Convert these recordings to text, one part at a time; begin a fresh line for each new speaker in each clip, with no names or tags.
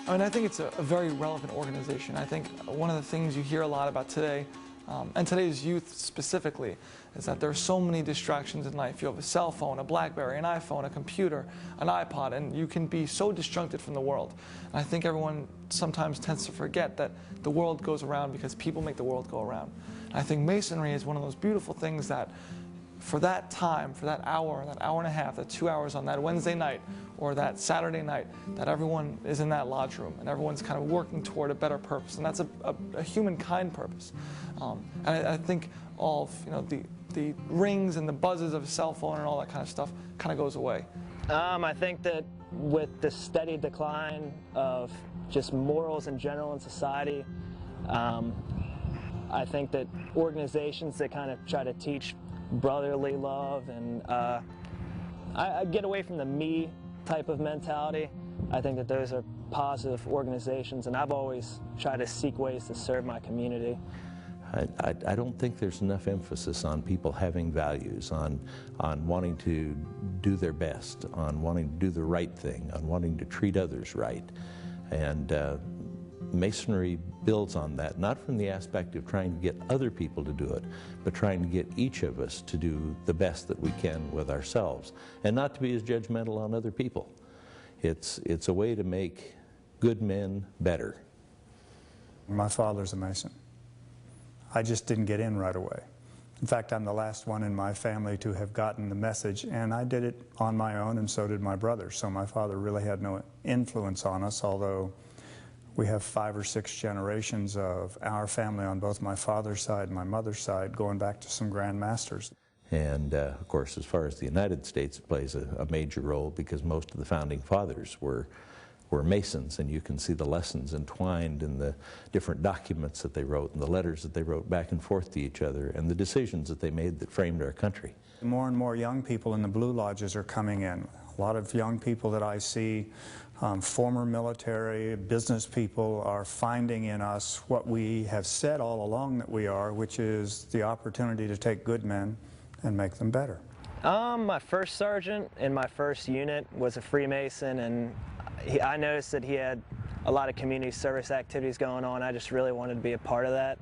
I mean, I think it's a very relevant organization. I think one of the things you hear a lot about today, and today's youth specifically, is that there are so many distractions in life. You have a cell phone, a BlackBerry, an iPhone, a computer, an iPod, and you can be so disjuncted from the world. And I think everyone sometimes tends to forget that the world goes around because people make the world go around. And I think Masonry is one of those beautiful things that for that time, for that hour and a half, that 2 hours on that Wednesday night or that Saturday night, that everyone is in that lodge room and everyone's kind of working toward a better purpose, and that's a humankind purpose. And I think all of, the rings and the buzzes of a cell phone and all that kind of stuff kind of goes away.
I think that with the steady decline of just morals in general in society, I think that organizations that kind of try to teach brotherly love and I get away from the me type of mentality. I think that those are positive organizations, and I've always tried to seek ways to serve my community.
I don't think there's enough emphasis on people having values, on wanting to do their best, on wanting to do the right thing, on wanting to treat others right. And Masonry builds on that, not from the aspect of trying to get other people to do it, but trying to get each of us to do the best that we can with ourselves, and not to be as judgmental on other people. It's a way to make good men better.
My father's a Mason. I just didn't get in right away. In fact, I'm the last one in my family to have gotten the message, and I did it on my own, and so did my brother. So my father really had no influence on us, although we have 5 or 6 generations of our family on both my father's side and my mother's side, going back to some Grand Masters.
And of course, as far as the United States, it plays a major role because most of the founding fathers were Masons, and you can see the lessons entwined in the different documents that they wrote and the letters that they wrote back and forth to each other and the decisions that they made that framed our country.
More and more young people in the Blue Lodges are coming in. A lot of young people that I see, former military, business people, are finding in us what we have said all along that we are, which is the opportunity to take good men and make them better.
My first sergeant in my first unit was a Freemason, and I noticed that he had a lot of community service activities going on. I just really wanted to be a part of that.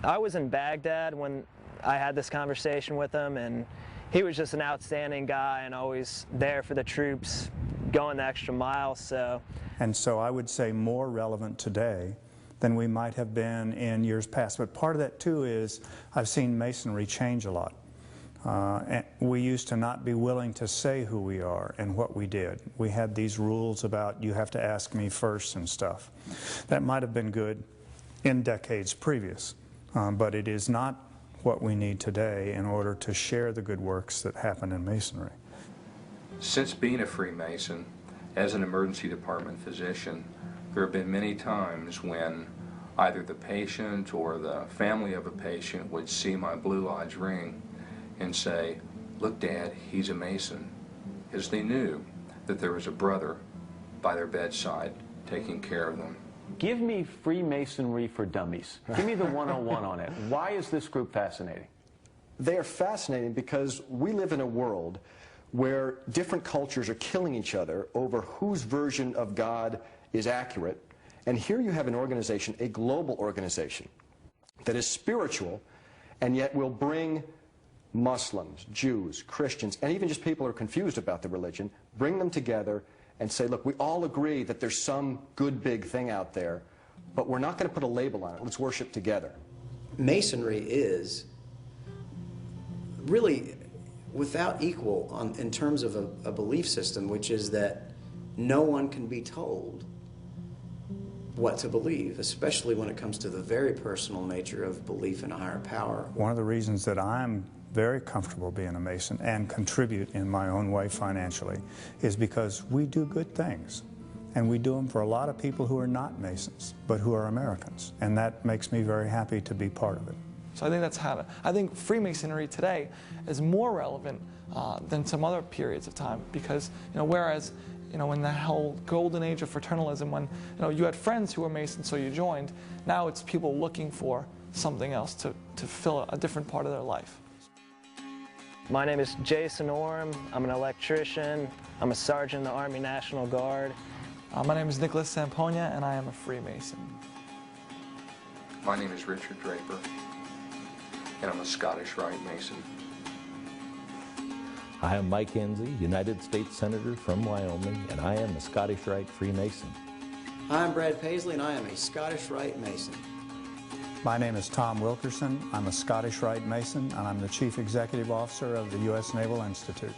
I was in Baghdad when I had this conversation with him, and he was just an outstanding guy and always there for the troops, going the extra mile.
And so I would say more relevant today than we might have been in years past. But part of that too is I've seen Masonry change a lot. And we used to not be willing to say who we are and what we did. We had these rules about you have to ask me first and stuff. That might have been good in decades previous, but it is not what we need today in order to share the good works that happen in Masonry.
Since being a Freemason, as an emergency department physician, there have been many times when either the patient or the family of a patient would see my Blue Lodge ring and say, "Look, Dad, he's a Mason," as they knew that there was a brother by their bedside taking care of them.
Give me Freemasonry for Dummies. Give me the 101 on it. Why is this group fascinating?
They are fascinating because we live in a world where different cultures are killing each other over whose version of God is accurate. And here you have an organization, a global organization, that is spiritual and yet will bring Muslims, Jews, Christians, and even just people who are confused about the religion, bring them together and say, look, we all agree that there's some good big thing out there, but we're not going to put a label on it. Let's worship together.
Masonry is really without equal in terms of a belief system, which is that no one can be told what to believe, especially when it comes to the very personal nature of belief in a higher power.
One of the reasons that I'm very comfortable being a Mason and contribute in my own way financially is because we do good things, and we do them for a lot of people who are not Masons but who are Americans, and that makes me very happy to be part of it.
So I think that's how I think Freemasonry today is more relevant than some other periods of time, because whereas in that whole golden age of fraternalism, when you had friends who were Masons so you joined, now it's people looking for something else to fill a different part of their life.
My name is Jason Orm. I'm an electrician. I'm a sergeant in the Army National Guard.
My name is Nicholas Samponia, and I am a Freemason.
My name is Richard Draper, and I'm a Scottish Rite Mason.
I am Mike Enzi, United States Senator from Wyoming, and I am a Scottish Rite Freemason.
I'm Brad Paisley, and I am a Scottish Rite Mason.
My name is Tom Wilkerson. I'm a Scottish Rite Mason, and I'm the Chief Executive Officer of the U.S. Naval Institute.